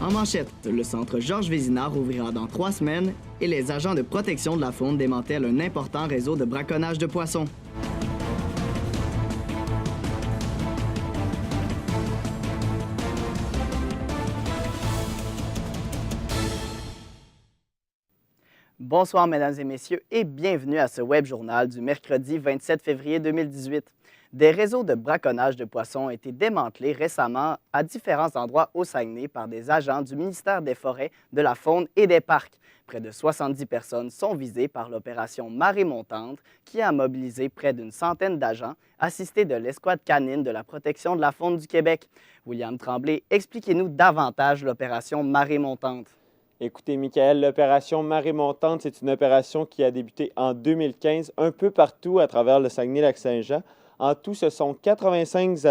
En manchette, le centre Georges Vézinard ouvrira dans 3 semaines et les agents de protection de la faune démantèlent un important réseau de braconnage de poissons. Bonsoir, mesdames et messieurs, et bienvenue à ce web journal du mercredi 27 février 2018. Des réseaux de braconnage de poissons ont été démantelés récemment à différents endroits au Saguenay par des agents du ministère des Forêts, de la Faune et des Parcs. Près de 70 personnes sont visées par l'opération Marée montante qui a mobilisé près d'une centaine d'agents assistés de l'escouade canine de la protection de la faune du Québec. William Tremblay, expliquez-nous davantage l'opération Marée montante. Écoutez, Michael, l'opération Marée montante, c'est une opération qui a débuté en 2015 un peu partout à travers le Saguenay-Lac-Saint-Jean. En tout, ce sont 95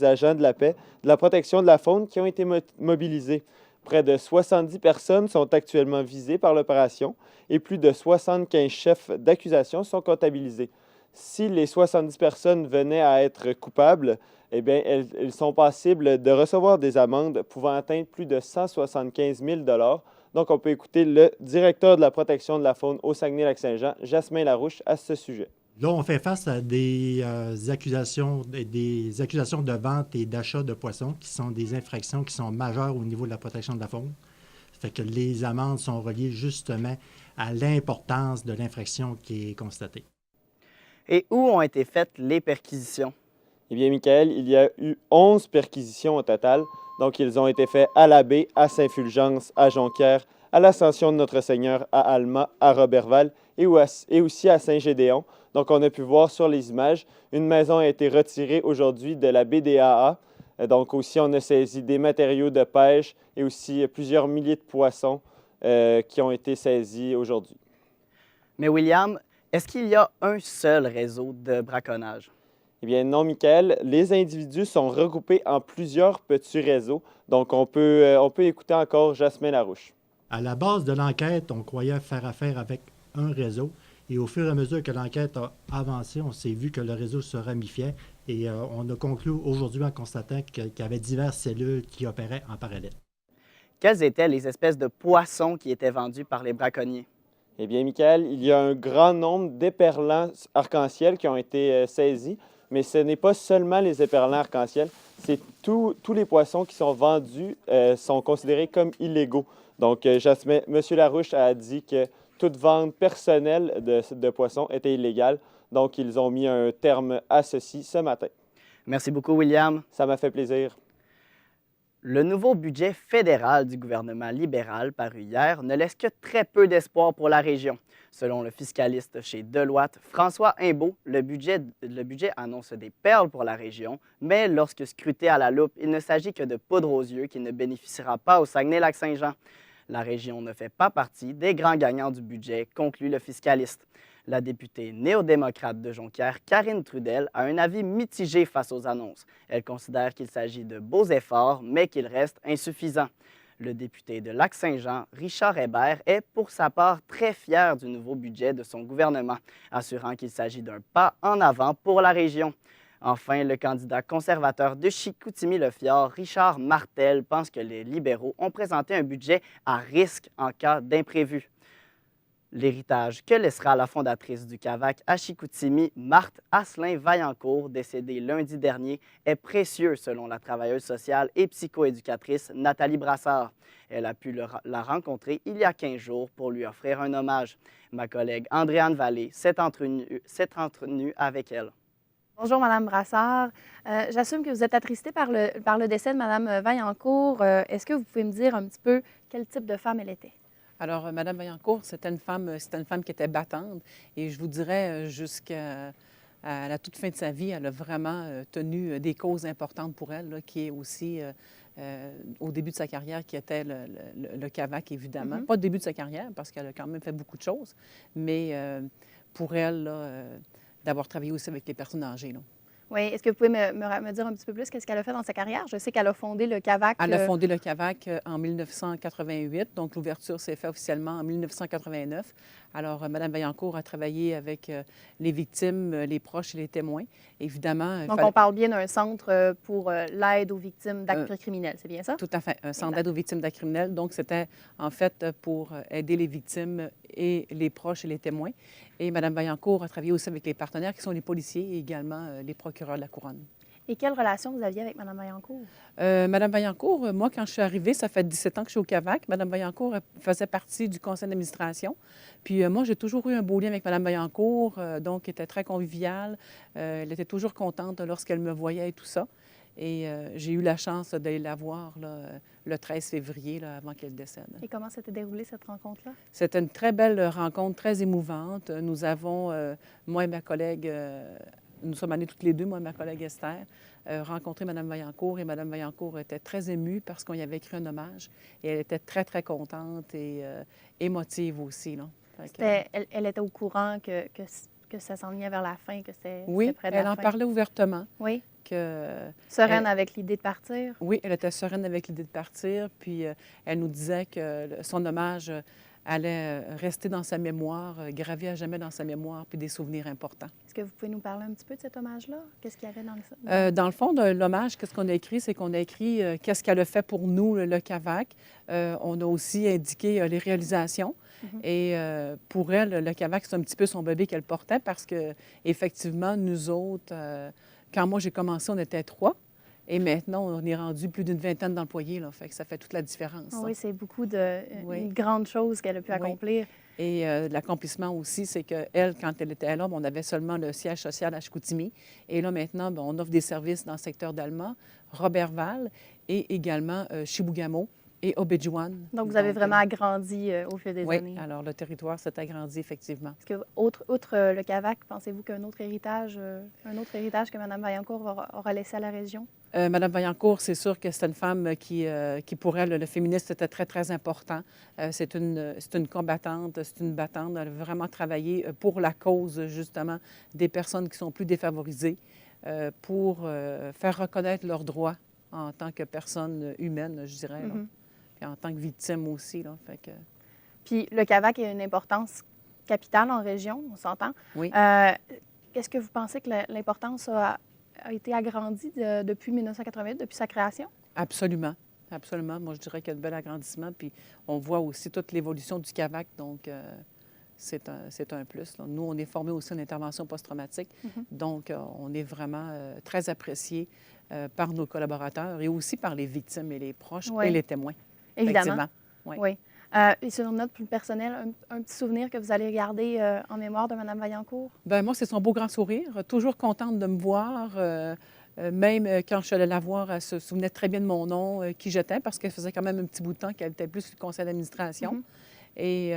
agents de la paix, de la protection de la faune qui ont été mobilisés. Près de 70 personnes sont actuellement visées par l'opération et plus de 75 chefs d'accusation sont comptabilisés. Si les 70 personnes venaient à être coupables, eh bien, elles sont passibles de recevoir des amendes pouvant atteindre plus de 175 000 $. Donc, on peut écouter le directeur de la protection de la faune au Saguenay-Lac-Saint-Jean, Jasmin Larouche, à ce sujet. Là, on fait face à des accusations de vente et d'achat de poissons qui sont des infractions qui sont majeures au niveau de la protection de la faune. Ça fait que les amendes sont reliées justement à l'importance de l'infraction qui est constatée. Et où ont été faites les perquisitions? Eh bien, Michael, il y a eu 11 perquisitions au total. Donc, ils ont été faits à la baie, à Saint-Fulgence, à Jonquière, à l'Ascension de Notre-Seigneur, à Alma, à Roberval et aussi à Saint-Gédéon. Donc, on a pu voir sur les images, une maison a été retirée aujourd'hui de la baie des AA. Donc, aussi, on a saisi des matériaux de pêche et aussi plusieurs milliers de poissons qui ont été saisis aujourd'hui. Mais William, est-ce qu'il y a un seul réseau de braconnage? Eh bien non, Michael. Les individus sont regroupés en plusieurs petits réseaux. Donc, on peut écouter encore Jasmin Larouche. À la base de l'enquête, on croyait faire affaire avec un réseau. Et au fur et à mesure que l'enquête a avancé, on s'est vu que le réseau se ramifiait. Et on a conclu aujourd'hui en constatant qu'il y avait diverses cellules qui opéraient en parallèle. Quelles étaient les espèces de poissons qui étaient vendus par les braconniers? Eh bien, Michael, il y a un grand nombre d'éperlans arc-en-ciel qui ont été saisis. Mais ce n'est pas seulement les éperlans arc-en-ciel, c'est tous les poissons qui sont vendus sont considérés comme illégaux. Donc, M. Larouche a dit que toute vente personnelle de poissons était illégale. Donc, ils ont mis un terme à ceci ce matin. Merci beaucoup, William. Ça m'a fait plaisir. Le nouveau budget fédéral du gouvernement libéral paru hier ne laisse que très peu d'espoir pour la région. Selon le fiscaliste chez Deloitte, François Imbeau, le budget annonce des perles pour la région, mais lorsque scruté à la loupe, il ne s'agit que de poudre aux yeux qui ne bénéficiera pas au Saguenay-Lac-Saint-Jean. La région ne fait pas partie des grands gagnants du budget, conclut le fiscaliste. La députée néo-démocrate de Jonquière, Karine Trudel, a un avis mitigé face aux annonces. Elle considère qu'il s'agit de beaux efforts, mais qu'ils restent insuffisants. Le député de Lac-Saint-Jean, Richard Hébert, est pour sa part très fier du nouveau budget de son gouvernement, assurant qu'il s'agit d'un pas en avant pour la région. Enfin, le candidat conservateur de Chicoutimi-Le-Fjord, Richard Martel, pense que les libéraux ont présenté un budget à risque en cas d'imprévu. L'héritage que laissera la fondatrice du CAVAC à Chicoutimi, Marthe Asselin-Vaillancourt, décédée lundi dernier, est précieux selon la travailleuse sociale et psychoéducatrice Nathalie Brassard. Elle a pu la rencontrer il y a 15 jours pour lui offrir un hommage. Ma collègue Andréane Vallée s'est entretenue avec elle. Bonjour, Mme Brassard. J'assume que vous êtes attristée par le décès de Mme Vaillancourt. Est-ce que vous pouvez me dire un petit peu quel type de femme elle était? Alors, Mme Vaillancourt, c'était une femme qui était battante. Et je vous dirais, jusqu'à la toute fin de sa vie, elle a vraiment tenu des causes importantes pour elle, là, qui est aussi, au début de sa carrière, qui était le CAVAC, évidemment. Pas au début de sa carrière, parce qu'elle a quand même fait beaucoup de choses, mais pour elle, là, d'avoir travaillé aussi avec les personnes âgées, là. Oui. Est-ce que vous pouvez me dire un petit peu plus qu'est-ce qu'elle a fait dans sa carrière? Je sais qu'elle a fondé le CAVAC. Elle a fondé le CAVAC en 1988, donc l'ouverture s'est faite officiellement en 1989. Alors, Mme Vaillancourt a travaillé avec les victimes, les proches et les témoins. Évidemment, Donc, on parle bien d'un centre pour l'aide aux victimes d'actes criminels, c'est bien ça? tout à fait, un centre d'aide aux victimes d'actes criminels. Donc, c'était en fait pour aider les victimes et les proches et les témoins. Et Mme Vaillancourt a travaillé aussi avec les partenaires qui sont les policiers et également les procureurs de la Couronne. Et quelle relation vous aviez avec Mme Vaillancourt? Mme Vaillancourt, moi, quand je suis arrivée, ça fait 17 ans que je suis au CAVAC. Mme Vaillancourt faisait partie du conseil d'administration. Puis moi, j'ai toujours eu un beau lien avec Mme Vaillancourt, donc elle était très conviviale. Elle était toujours contente lorsqu'elle me voyait et tout ça. Et j'ai eu la chance d'aller la voir là, le 13 février, là, avant qu'elle décède. Et comment s'était déroulée cette rencontre-là? C'était une très belle rencontre, très émouvante. Nous avons, moi et ma collègue, nous sommes allés toutes les deux, moi et ma collègue Esther, rencontrer Mme Vaillancourt. Et Mme Vaillancourt était très émue parce qu'on y avait écrit un hommage. Et elle était très, très contente et émotive aussi. Là. Elle était au courant que ça s'enlignait vers la fin, que c'était oui, près de la fin? Oui, elle en parlait ouvertement. Oui. Sereine avec l'idée de partir? Oui, elle était sereine avec l'idée de partir. Puis elle nous disait que son hommage allait rester dans sa mémoire, gravé à jamais dans sa mémoire, puis des souvenirs importants. Est-ce que vous pouvez nous parler un petit peu de cet hommage-là? Qu'est-ce qu'il y avait dans dans le fond, de l'hommage, qu'est-ce qu'on a écrit? C'est qu'on a écrit qu'est-ce qu'elle a fait pour nous, le CAVAC. On a aussi indiqué les réalisations. Et pour elle, le CAVAC, c'est un petit peu son bébé qu'elle portait parce que effectivement, nous autres, quand moi j'ai commencé, on était 3. Et maintenant, on est rendu plus d'une vingtaine d'employés. Là, fait que ça fait toute la différence. Oui, c'est beaucoup une grande chose qu'elle a pu accomplir. Et l'accomplissement aussi, c'est qu'elle, quand elle était là, on avait seulement le siège social à Chicoutimi. Et là, maintenant, on offre des services dans le secteur d'Alma, Robertval et également Chibougamau et Obidjouane. Donc, vous avez vraiment agrandi au fil des années. Oui, alors le territoire s'est agrandi, effectivement. Est-ce que, outre le CAVAC, pensez-vous qu'un autre héritage que Mme Vaillancourt aura laissé à la région? Mme Vaillancourt, c'est sûr que c'est une femme qui, pour elle, le féminisme, c'était très, très important. C'est une combattante, c'est une battante. Elle a vraiment travaillé pour la cause, justement, des personnes qui sont plus défavorisées, pour faire reconnaître leurs droits en tant que personnes humaines, je dirais, là. Puis en tant que victime aussi. Là, fait que... Puis le CAVAC a une importance capitale en région, on s'entend. Oui. Qu'est-ce que vous pensez que l'importance a été agrandie depuis 1988, depuis sa création? Absolument. Absolument. Moi, je dirais qu'il y a de bel agrandissement. Puis on voit aussi toute l'évolution du CAVAC. Donc, c'est un plus. Là. Nous, on est formés aussi en intervention post-traumatique. Donc, on est vraiment très appréciés par nos collaborateurs et aussi par les victimes et les proches et les témoins. Évidemment. Oui. Et sur une note plus personnelle, un petit souvenir que vous allez garder en mémoire de Mme Vaillancourt? Bien, moi, c'est son beau grand sourire. Toujours contente de me voir. Même quand je suis allée la voir, elle se souvenait très bien de mon nom, qui j'étais, parce qu'elle faisait quand même un petit bout de temps qu'elle était plus sur le conseil d'administration. Et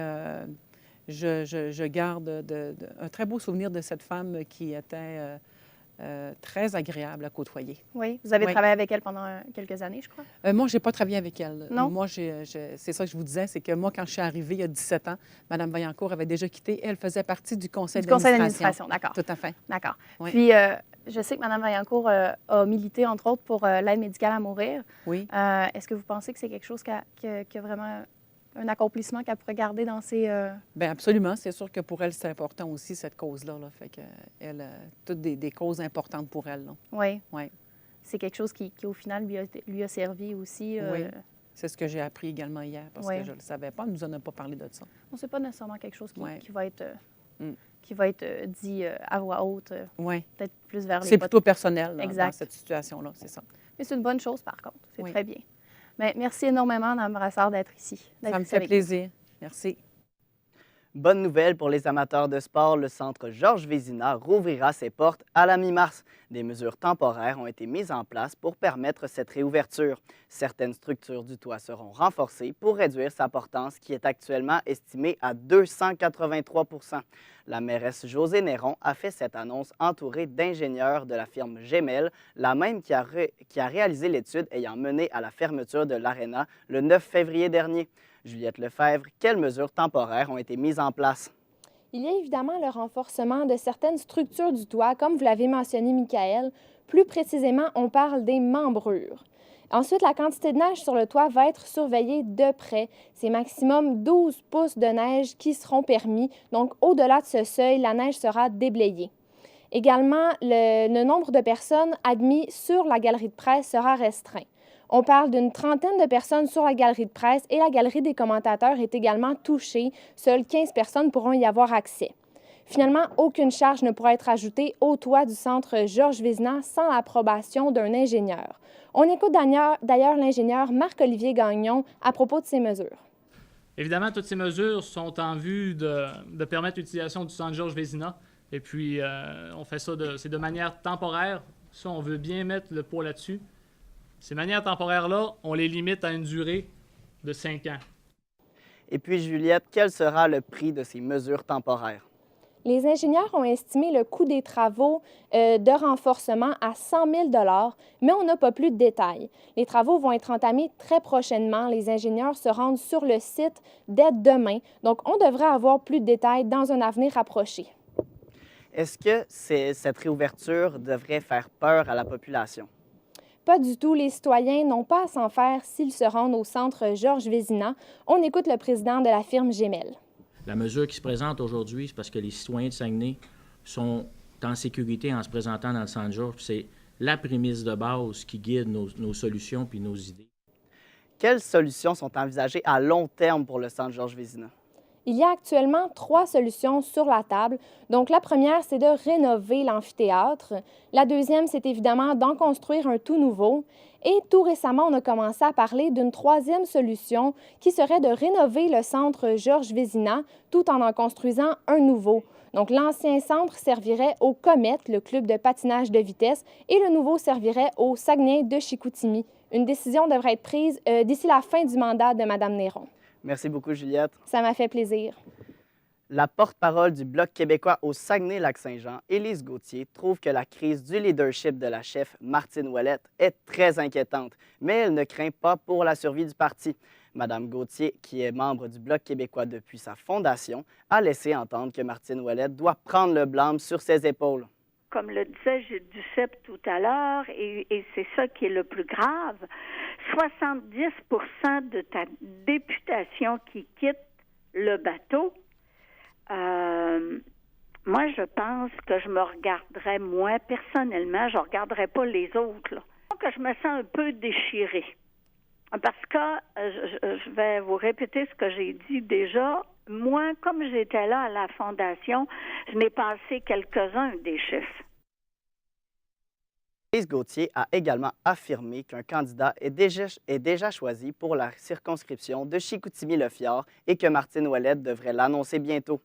je garde un très beau souvenir de cette femme qui était très agréable à côtoyer. Oui. Vous avez travaillé avec elle pendant quelques années, je crois? Moi, je n'ai pas travaillé avec elle. Non? Moi, c'est ça que je vous disais, c'est que moi, quand je suis arrivée il y a 17 ans, Mme Vaillancourt avait déjà quitté. Elle faisait partie du conseil d'administration. D'accord. Tout à fait. D'accord. Oui. Puis, je sais que Mme Vaillancourt a milité, entre autres, pour l'aide médicale à mourir. Oui. Est-ce que vous pensez que c'est quelque chose qui a vraiment un accomplissement qu'elle pourrait garder dans ses... Bien, absolument. C'est sûr que pour elle, c'est important aussi, cette cause-là. Là. Fait qu'elle a toutes des causes importantes pour elle. Là. Oui. Oui. C'est quelque chose qui au final, lui a servi aussi. Oui. C'est ce que j'ai appris également hier, parce que je ne le savais pas. Elle ne nous en a pas parlé de ça. On ne sait pas nécessairement quelque chose qui va être dit à voix haute, peut-être plus vers les... C'est plutôt personnel là, dans cette situation-là, c'est ça. Mais c'est une bonne chose, par contre. C'est très bien. Mais merci énormément, Mme Brassard, d'être ici. Ça me fait plaisir. Merci. Bonne nouvelle pour les amateurs de sport, le centre Georges Vézina rouvrira ses portes à la mi-mars. Des mesures temporaires ont été mises en place pour permettre cette réouverture. Certaines structures du toit seront renforcées pour réduire sa portance qui est actuellement estimée à 283 %. La mairesse Josée Néron a fait cette annonce entourée d'ingénieurs de la firme Gemel, la même qui a réalisé l'étude ayant mené à la fermeture de l'aréna le 9 février dernier. Juliette Lefebvre, quelles mesures temporaires ont été mises en place? Il y a évidemment le renforcement de certaines structures du toit, comme vous l'avez mentionné, Michael. Plus précisément, on parle des membrures. Ensuite, la quantité de neige sur le toit va être surveillée de près. C'est maximum 12 pouces de neige qui seront permis. Donc, au-delà de ce seuil, la neige sera déblayée. Également, le nombre de personnes admises sur la galerie de presse sera restreint. On parle d'une trentaine de personnes sur la galerie de presse et la galerie des commentateurs est également touchée. Seules 15 personnes pourront y avoir accès. Finalement, aucune charge ne pourra être ajoutée au toit du centre Georges Vézina sans l'approbation d'un ingénieur. On écoute d'ailleurs l'ingénieur Marc-Olivier Gagnon à propos de ces mesures. Évidemment, toutes ces mesures sont en vue de permettre l'utilisation du centre Georges Vézina. Et puis, on fait ça c'est de manière temporaire. Ça, on veut bien mettre le poids là-dessus. Ces manières temporaires-là, on les limite à une durée de 5 ans. Et puis, Juliette, quel sera le prix de ces mesures temporaires? Les ingénieurs ont estimé le coût des travaux de renforcement à 100 000 $, mais on n'a pas plus de détails. Les travaux vont être entamés très prochainement. Les ingénieurs se rendent sur le site dès demain. Donc, on devrait avoir plus de détails dans un avenir rapproché. Est-ce que cette réouverture devrait faire peur à la population? Pas du tout. Les citoyens n'ont pas à s'en faire s'ils se rendent au centre Georges Vézina. On écoute le président de la firme Gemel. La mesure qui se présente aujourd'hui, c'est parce que les citoyens de Saguenay sont en sécurité en se présentant dans le centre Georges. C'est la prémisse de base qui guide nos solutions puis nos idées. Quelles solutions sont envisagées à long terme pour le centre Georges Vézina? Il y a actuellement 3 solutions sur la table. Donc, la première, c'est de rénover l'amphithéâtre. La deuxième, c'est évidemment d'en construire un tout nouveau. Et tout récemment, on a commencé à parler d'une 3e solution qui serait de rénover le centre Georges Vézina tout en construisant un nouveau. Donc, l'ancien centre servirait au Comet, le club de patinage de vitesse, et le nouveau servirait au Saguenay de Chicoutimi. Une décision devrait être prise d'ici la fin du mandat de Mme Néron. Merci beaucoup, Juliette. Ça m'a fait plaisir. La porte-parole du Bloc québécois au Saguenay-Lac-Saint-Jean, Élise Gauthier, trouve que la crise du leadership de la chef Martine Ouellette est très inquiétante, mais elle ne craint pas pour la survie du parti. Mme Gauthier, qui est membre du Bloc québécois depuis sa fondation, a laissé entendre que Martine Ouellette doit prendre le blâme sur ses épaules. Comme le disait Gilles Duceppe tout à l'heure, et c'est ça qui est le plus grave, 70% de ta députation qui quitte le bateau, moi, je pense que je me regarderais, moi, personnellement, je ne regarderais pas les autres, là. Donc, je me sens un peu déchirée. Parce que, je vais vous répéter ce que j'ai dit déjà, moi, comme j'étais là à la Fondation, je n'ai passé quelques-uns des chiffres. Élise Gauthier a également affirmé qu'un candidat est déjà choisi pour la circonscription de Chicoutimi-Le-Fjord et que Martine Ouellette devrait l'annoncer bientôt.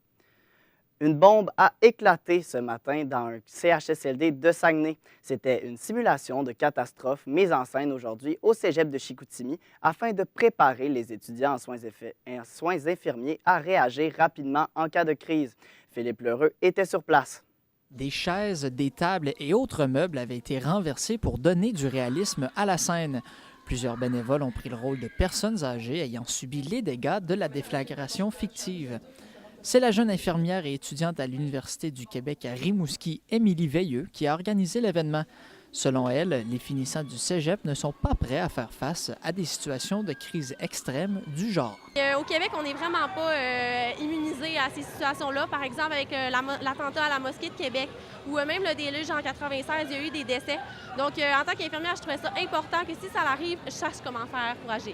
Une bombe a éclaté ce matin dans un CHSLD de Saguenay. C'était une simulation de catastrophe mise en scène aujourd'hui au cégep de Chicoutimi afin de préparer les étudiants en soins infirmiers à réagir rapidement en cas de crise. Philippe Lheureux était sur place. Des chaises, des tables et autres meubles avaient été renversés pour donner du réalisme à la scène. Plusieurs bénévoles ont pris le rôle de personnes âgées ayant subi les dégâts de la déflagration fictive. C'est la jeune infirmière et étudiante à l'Université du Québec à Rimouski, Émilie Veilleux, qui a organisé l'événement. Selon elle, les finissants du cégep ne sont pas prêts à faire face à des situations de crise extrême du genre. Au Québec, on n'est vraiment pas immunisé à ces situations-là. Par exemple, avec l'attentat à la mosquée de Québec ou même le déluge en 96, il y a eu des décès. Donc, en tant qu'infirmière, je trouvais ça important que si ça arrive, je sache comment faire pour agir.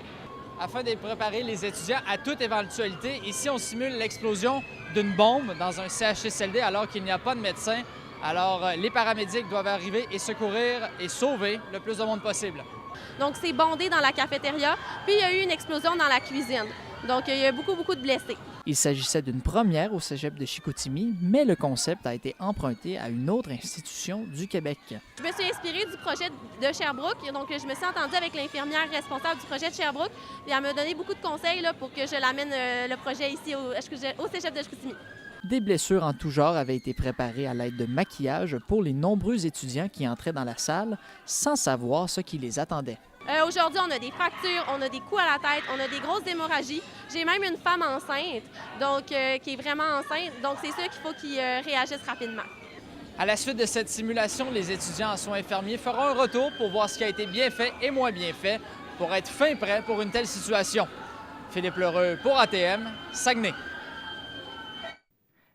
Afin de préparer les étudiants à toute éventualité, ici, on simule l'explosion d'une bombe dans un CHSLD alors qu'il n'y a pas de médecin. Alors, les paramédics doivent arriver et secourir et sauver le plus de monde possible. Donc, c'est bondé dans la cafétéria, puis il y a eu une explosion dans la cuisine. Donc, il y a beaucoup de blessés. Il s'agissait d'une première au cégep de Chicoutimi, mais le concept a été emprunté à une autre institution du Québec. Je me suis inspirée du projet de Sherbrooke. Donc, je me suis entendue avec l'infirmière responsable du projet de Sherbrooke. Puis elle m'a donné beaucoup de conseils là, pour que je l'amène le projet ici au cégep de Chicoutimi. Des blessures en tout genre avaient été préparées à l'aide de maquillage pour les nombreux étudiants qui entraient dans la salle sans savoir ce qui les attendait. Aujourd'hui, on a des fractures, on a des coups à la tête, on a des grosses hémorragies. J'ai même une femme enceinte, donc qui est vraiment enceinte. Donc, c'est sûr qu'il faut qu'ils réagissent rapidement. À la suite de cette simulation, les étudiants en soins infirmiers feront un retour pour voir ce qui a été bien fait et moins bien fait pour être fin prêt pour une telle situation. Philippe Lheureux pour ATM, Saguenay.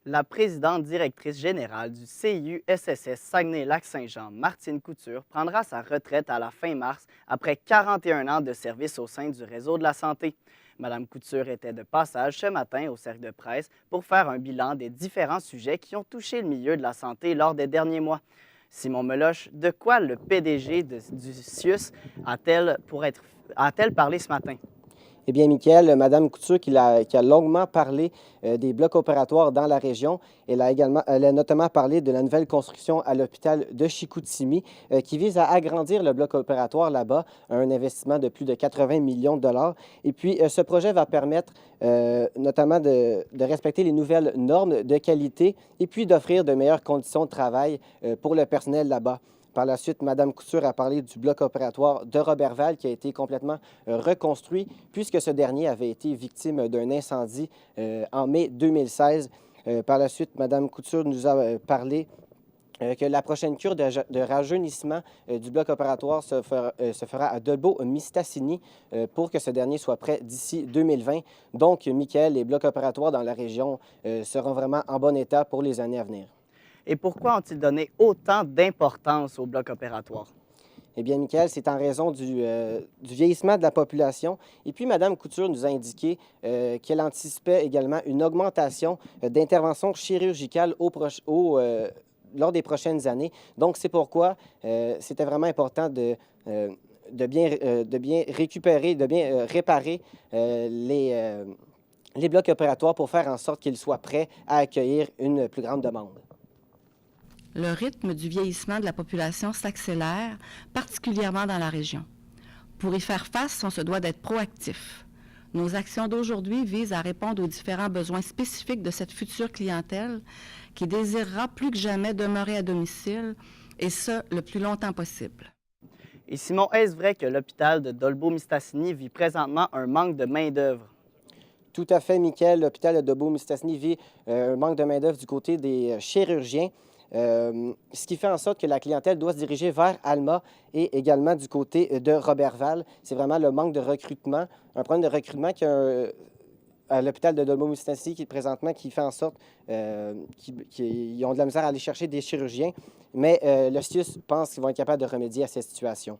La présidente directrice générale du CIU-SSS Saguenay-Lac-Saint-Jean, Martine Couture, prendra sa retraite à la fin mars après 41 ans de service au sein du réseau de la santé. Mme Couture était de passage ce matin au cercle de presse pour faire un bilan des différents sujets qui ont touché le milieu de la santé lors des derniers mois. Simon Meloche, de quoi le PDG du CIUS a-t-elle parlé ce matin? Eh bien, Mickaël, Mme Couture qui a longuement parlé des blocs opératoires dans la région. Elle a notamment parlé de la nouvelle construction à l'hôpital de Chicoutimi qui vise à agrandir le bloc opératoire là-bas, un investissement de plus de 80 millions de dollars. Et puis, ce projet va permettre notamment de respecter les nouvelles normes de qualité et puis d'offrir de meilleures conditions de travail pour le personnel là-bas. Par la suite, Mme Couture a parlé du bloc opératoire de Roberval qui a été complètement reconstruit puisque ce dernier avait été victime d'un incendie en mai 2016. Par la suite, Mme Couture nous a parlé que la prochaine cure de rajeunissement du bloc opératoire se fera à Dolbeau-Mistassini pour que ce dernier soit prêt d'ici 2020. Donc, Mickaël, les blocs opératoires dans la région seront vraiment en bon état pour les années à venir. Et pourquoi ont-ils donné autant d'importance au bloc opératoire? Eh bien, Mickaël, c'est en raison du vieillissement de la population. Et puis, Mme Couture nous a indiqué qu'elle anticipait également une augmentation d'interventions chirurgicales lors des prochaines années. Donc, c'est pourquoi c'était vraiment important de bien récupérer, de bien réparer les blocs opératoires pour faire en sorte qu'ils soient prêts à accueillir une plus grande demande. Le rythme du vieillissement de la population s'accélère, particulièrement dans la région. Pour y faire face, on se doit d'être proactif. Nos actions d'aujourd'hui visent à répondre aux différents besoins spécifiques de cette future clientèle qui désirera plus que jamais demeurer à domicile, et ce, le plus longtemps possible. Et Simon, est-ce vrai que l'hôpital de Dolbeau-Mistassini vit présentement un manque de main-d'œuvre? Tout à fait, Mickaël. L'hôpital de Dolbeau-Mistassini vit un manque de main-d'œuvre du côté des chirurgiens. Ce qui fait en sorte que la clientèle doit se diriger vers Alma et également du côté de Roberval. C'est vraiment le manque de recrutement, un problème de recrutement à l'hôpital de Dolbeau-Mistassini qui fait en sorte qu'ils ont de la misère à aller chercher des chirurgiens. Mais le CIUS pense qu'ils vont être capables de remédier à cette situation.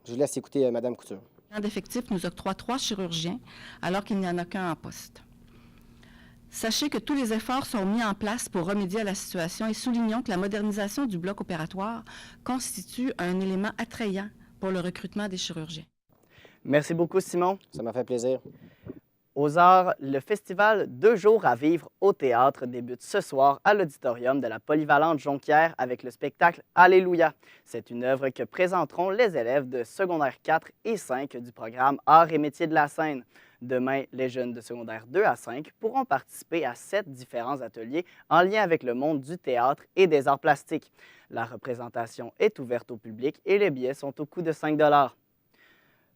Je vous laisse écouter Mme Couture. Le plan d'effectifs nous octroie 3 chirurgiens alors qu'il n'y en a qu'un en poste. Sachez que tous les efforts sont mis en place pour remédier à la situation et soulignons que la modernisation du bloc opératoire constitue un élément attrayant pour le recrutement des chirurgiens. Merci beaucoup, Simon. Ça m'a fait plaisir. Aux Arts, le festival 2 jours à vivre au théâtre débute ce soir à l'auditorium de la Polyvalente Jonquière avec le spectacle Alléluia. C'est une œuvre que présenteront les élèves de secondaire 4 et 5 du programme Arts et métiers de la scène. Demain, les jeunes de secondaire 2 à 5 pourront participer à 7 différents ateliers en lien avec le monde du théâtre et des arts plastiques. La représentation est ouverte au public et les billets sont au coût de 5 $.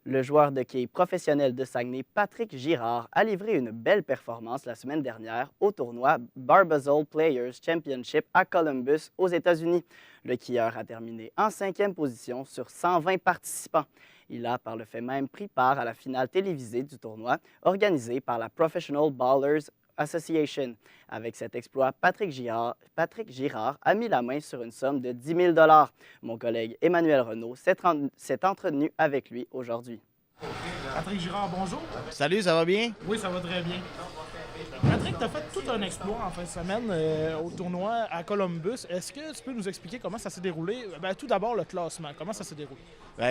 Le joueur de quilles professionnel de Saguenay, Patrick Girard, a livré une belle performance la semaine dernière au tournoi Barbasol Players Championship à Columbus, aux États-Unis. Le quilleur a terminé en 5e position sur 120 participants. Il a, par le fait même, pris part à la finale télévisée du tournoi organisée par la Professional Ballers Association. Avec cet exploit, Patrick Girard a mis la main sur une somme de 10 000 $. Mon collègue Emmanuel Renaud s'est entretenu avec lui aujourd'hui. Patrick Girard, bonjour. Salut, ça va bien? Oui, ça va très bien. Patrick, tu as fait tout un exploit en fin de semaine au tournoi à Columbus. Est-ce que tu peux nous expliquer comment ça s'est déroulé? Tout d'abord, le classement. Comment ça s'est déroulé?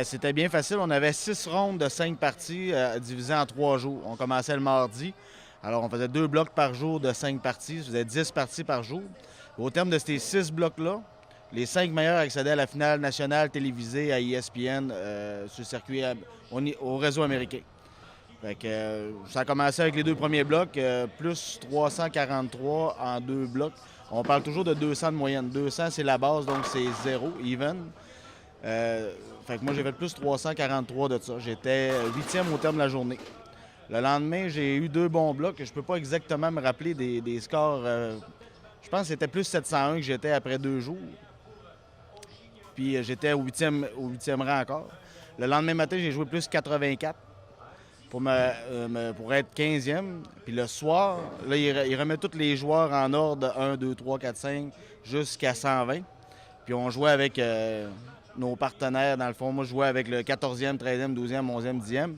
C'était bien facile. On avait 6 rondes de 5 parties divisées en 3 jours. On commençait le mardi. Alors, on faisait 2 blocs par jour de 5 parties. Ça faisait 10 parties par jour. Au terme de ces 6 blocs-là, les 5 meilleurs accédaient à la finale nationale télévisée à ESPN sur le circuit au réseau américain. Fait que, ça a commencé avec les 2 premiers blocs, plus 343 en 2 blocs. On parle toujours de 200 de moyenne. 200, c'est la base, donc c'est 0, even. Fait que moi, j'ai fait plus 343 de ça. J'étais 8e au terme de la journée. Le lendemain, j'ai eu 2 bons blocs. Je ne peux pas exactement me rappeler des scores Je pense que c'était plus 701 que j'étais après 2 jours. Puis j'étais au 8e rang encore. Le lendemain matin, j'ai joué plus 84 pour être 15e. Puis le soir, là, il remet tous les joueurs en ordre de 1, 2, 3, 4, 5 jusqu'à 120. Puis on jouait avec nos partenaires, dans le fond. Moi, je jouais avec le 14e, 13e, 12e, 11e, 10e.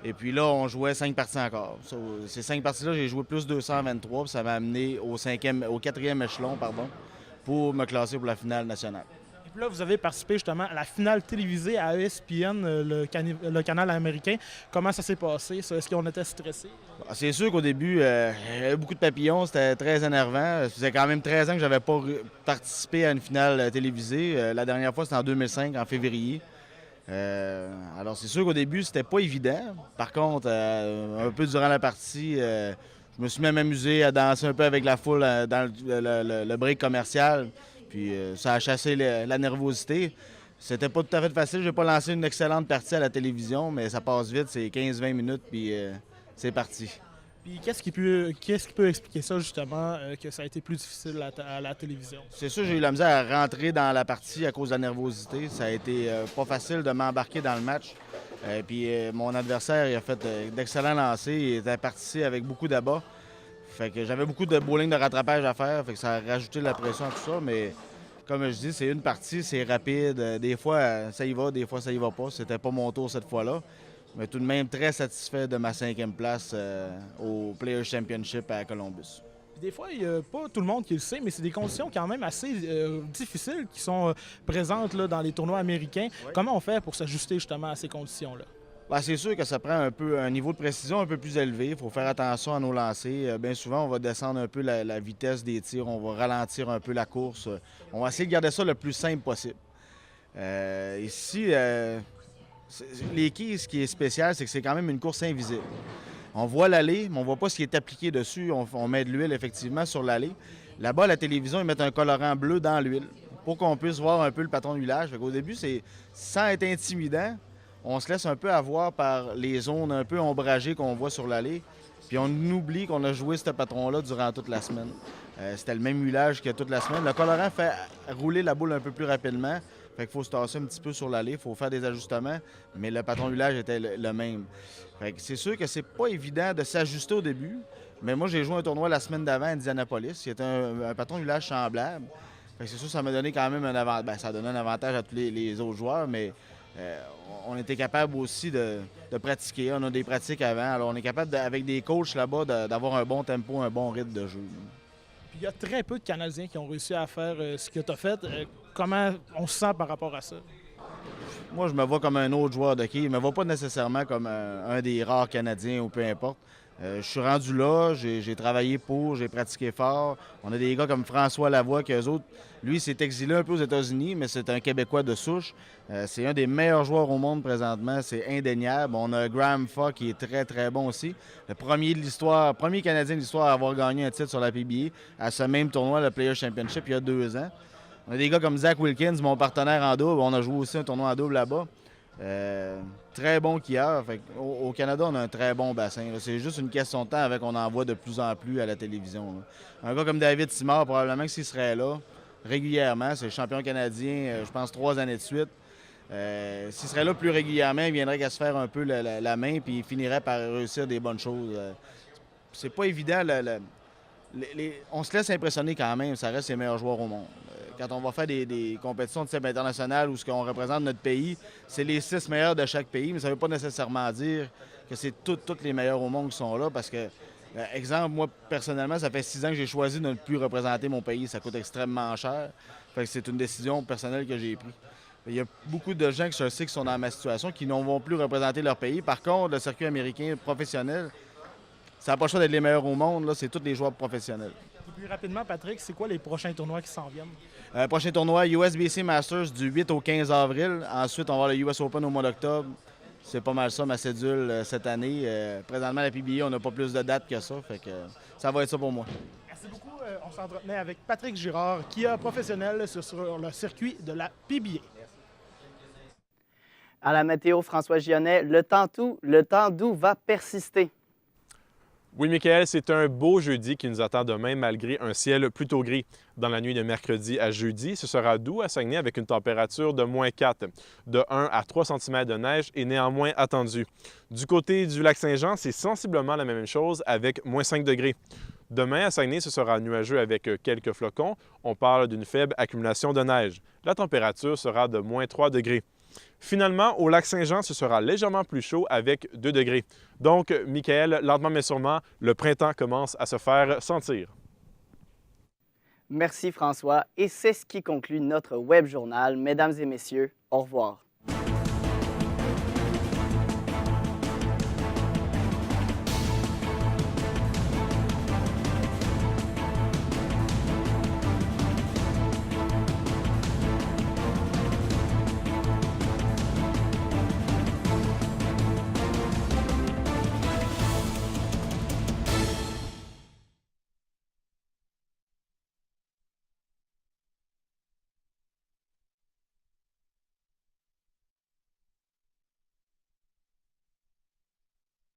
Et puis là, on jouait 5 parties encore. Ces 5 parties-là, j'ai joué plus 223, puis ça m'a amené au 4e échelon, pour me classer pour la finale nationale. Et puis là, vous avez participé justement à la finale télévisée à ESPN, le canal américain. Comment ça s'est passé? Est-ce qu'on était stressé? C'est sûr qu'au début, il y avait beaucoup de papillons, c'était très énervant. Ça faisait quand même 13 ans que je n'avais pas participé à une finale télévisée. La dernière fois, c'était en 2005, en février. Alors, c'est sûr qu'au début, c'était pas évident. Par contre, un peu durant la partie, je me suis même amusé à danser un peu avec la foule dans le break commercial. Puis ça a chassé la nervosité. C'était pas tout à fait facile. J'ai pas lancé une excellente partie à la télévision, mais ça passe vite. C'est 15-20 minutes, puis c'est parti. Puis qu'est-ce qui peut expliquer ça, justement, que ça a été plus difficile à la télévision? C'est sûr, j'ai eu la misère à rentrer dans la partie à cause de la nervosité. Ça a été pas facile de m'embarquer dans le match. Puis mon adversaire, il a fait d'excellents lancers. Il était parti avec beaucoup d'abats. Fait que j'avais beaucoup de bowling de rattrapage à faire. Fait que ça a rajouté de la pression à tout ça. Mais comme je dis, c'est une partie, c'est rapide. Des fois, ça y va, des fois, ça y va pas. C'était pas mon tour cette fois-là. Mais tout de même très satisfait de ma 5e place au Players Championship à Columbus. Des fois, il n'y a pas tout le monde qui le sait, mais c'est des conditions quand même assez difficiles qui sont présentes là, dans les tournois américains. Oui. Comment on fait pour s'ajuster justement à ces conditions-là? Bien, c'est sûr que ça prend un niveau de précision un peu plus élevé. Il faut faire attention à nos lancers. Bien souvent, on va descendre un peu la vitesse des tirs, on va ralentir un peu la course. On va essayer de garder ça le plus simple possible. Ici, les quilles, ce qui est spécial, c'est que c'est quand même une course invisible. On voit l'allée, mais on ne voit pas ce qui est appliqué dessus. On met de l'huile, effectivement, sur l'allée. Là-bas, à la télévision, ils mettent un colorant bleu dans l'huile pour qu'on puisse voir un peu le patron d'huilage. Au début, sans être intimidant, on se laisse un peu avoir par les zones un peu ombragées qu'on voit sur l'allée. Puis on oublie qu'on a joué ce patron-là durant toute la semaine. C'était le même huilage que toute la semaine. Le colorant fait rouler la boule un peu plus rapidement. Fait qu'il faut se tasser un petit peu sur l'allée, il faut faire des ajustements, mais le patron d'huilage était le même. Fait que c'est sûr que c'est pas évident de s'ajuster au début, mais moi j'ai joué un tournoi la semaine d'avant à Indianapolis, qui était un patron d'huilage semblable. Fait que c'est sûr que ça m'a donné quand même un avantage. Ben, ça a donné un avantage à tous les autres joueurs, mais on était capable aussi de pratiquer. On a des pratiques avant, alors on est capable, avec des coachs là-bas, d'avoir un bon tempo, un bon rythme de jeu. Puis il y a très peu de Canadiens qui ont réussi à faire ce que tu as fait. Comment on se sent par rapport à ça? Moi, je me vois comme un autre joueur de hockey. Je ne me vois pas nécessairement comme un des rares Canadiens ou peu importe. Je suis rendu là, j'ai travaillé j'ai pratiqué fort. On a des gars comme François Lavoie, qu'eux autres, lui, s'est exilé un peu aux États-Unis, mais c'est un Québécois de souche. C'est un des meilleurs joueurs au monde présentement, c'est indéniable. On a Graham Fogg qui est très, très bon aussi. Le premier Canadien de l'histoire à avoir gagné un titre sur la PBA à ce même tournoi, le Players Championship, il y a 2 ans. On a des gars comme Zach Wilkins, mon partenaire en double. On a joué aussi un tournoi en double là-bas. Très bon skieur. Au Canada, on a un très bon bassin. C'est juste une question de temps avec qu'on en voit de plus en plus à la télévision. Là. Un gars comme David Simard, probablement que s'il serait là régulièrement, c'est le champion canadien, je pense, 3 années de suite. S'il serait là plus régulièrement, il viendrait qu'à se faire un peu la main puis il finirait par réussir des bonnes choses. C'est pas évident. On se laisse impressionner quand même. Ça reste les meilleurs joueurs au monde. Quand on va faire des compétitions de type international où ce qu'on représente notre pays, c'est les 6 meilleurs de chaque pays, mais ça ne veut pas nécessairement dire que c'est tous les meilleurs au monde qui sont là parce que, exemple, moi, personnellement, ça fait 6 ans que j'ai choisi de ne plus représenter mon pays. Ça coûte extrêmement cher. Fait que c'est une décision personnelle que j'ai prise. Il y a beaucoup de gens que je sais qui sont dans ma situation qui ne vont plus représenter leur pays. Par contre, le circuit américain professionnel, ça n'a pas le choix d'être les meilleurs au monde. Là, c'est tous les joueurs professionnels. Et puis rapidement, Patrick, c'est quoi les prochains tournois qui s'en viennent? Prochain tournoi, USBC Masters du 8 au 15 avril. Ensuite, on va avoir le US Open au mois d'octobre. C'est pas mal ça, ma cédule cette année. Présentement, à la PBA, on n'a pas plus de dates que ça. Fait que ça va être ça pour moi. Merci beaucoup. On s'entretenait avec Patrick Girard, qui est professionnel sur le circuit de la PBA. À la météo, François Gionnet, le temps doux va persister. Oui, Michael, c'est un beau jeudi qui nous attend demain malgré un ciel plutôt gris. Dans la nuit de mercredi à jeudi, ce sera doux à Saguenay avec une température de -4. De 1 à 3 cm de neige est néanmoins attendue. Du côté du lac Saint-Jean, c'est sensiblement la même chose avec -5 degrés. Demain, à Saguenay, ce sera nuageux avec quelques flocons. On parle d'une faible accumulation de neige. La température sera de -3 degrés. Finalement, au lac Saint-Jean, ce sera légèrement plus chaud avec 2 degrés. Donc, Michael, lentement mais sûrement, le printemps commence à se faire sentir. Merci François, et c'est ce qui conclut notre web journal. Mesdames et messieurs, au revoir.